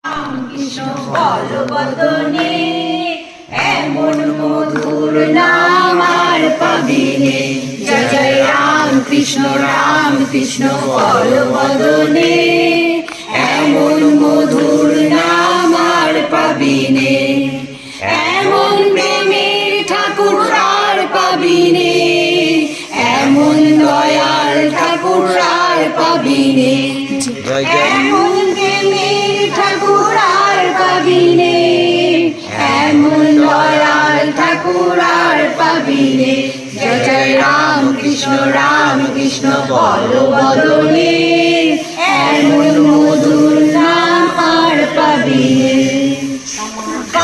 কৃষ্ণ বলবদনে এমন মধুর নাম আর পাবিনে। জয় জয় রাম কৃষ্ণ বলবদনে এমন মধুর নাম আর পাবিনে। এমন প্রেমের ঠাকুর আর পাবিনে, এমন দয়াল ঠাকুর আর পাবিনে। এমন প্রেমের ঠাকুর আর পাবিনে, এমন দয়াল ঠাকুর আর পাবিনে। জয় জয় রাম কৃষ্ণ বলবদনে এমন মধুর নাম আর পাবিনে।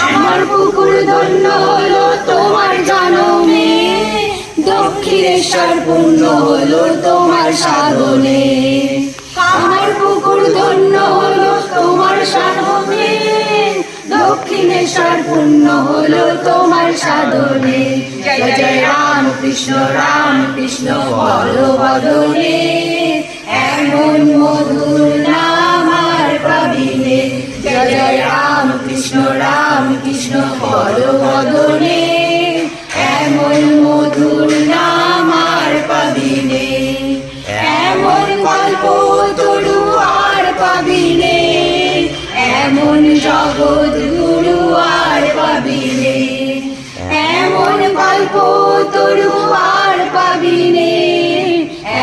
আমার পুকুর ধন্য হলো তোমার জনমে, দক্ষিণেশ্বর পূর্ণ হলো তোমার সাধনে। আমার পুকুর ধন্য হলো তোমার সাধনে, দক্ষিণেশ্বর পূর্ণ হলো তোমার সাধনে। জয় জয় রাম কৃষ্ণ বলবদনে এমন মধুর নাম আর পাবিনে। জয় জয় রাম কৃষ্ণ বলবদনে এমন মধুর নাম আর পাবিনে। এমন গল্প তরু আর পাবিনে, এমন জগৎ গুরু আর পাবিনে। এমন গল্প তরু আর পাবিনে,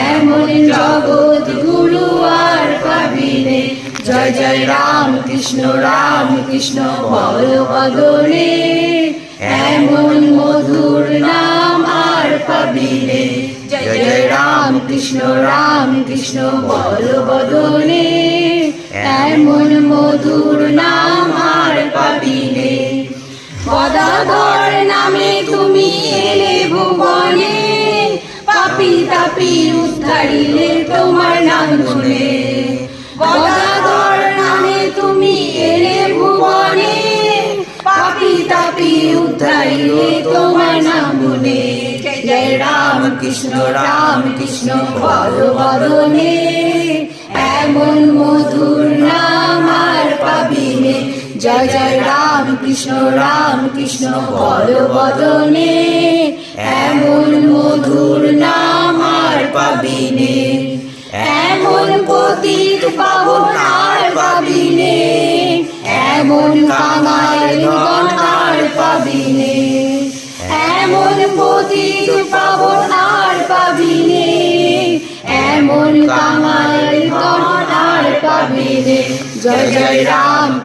এমন জগৎ গুরু আর পাবিনে। জয় জয় রাম কৃষ্ণ বলবদনে এমন মধুর নাম আর পাবিনে। জয় জয় রাম কৃষ্ণ বলবদনে এমন মধুর নাম আর পাবিনে। গদাধর নামে তুমি এলে ভুবনে, পাপি তাপি উদ্ধারিলে তোমার নাম শুনে। গদাধর নামে তুমি এলে ভুবনে, পাপি তাপি উদ্ধারিলে তোমার নাম শুনে। জয় রাম কৃষ্ণ বলবদনে এমন মধুর নাম আর পাবিনে। জয় জয় রাম কৃষ্ণ বলবদনে এমন মধুর নাম আর পাবিনে। এমন পতিত পাবন আর পাবিনে, এমন কাঙালগণ আর পাবিনে। এমন পতিত পাবন আর পাবিনে, এমন কাঙালগণ আর পাবিনে। জয় জয় রাম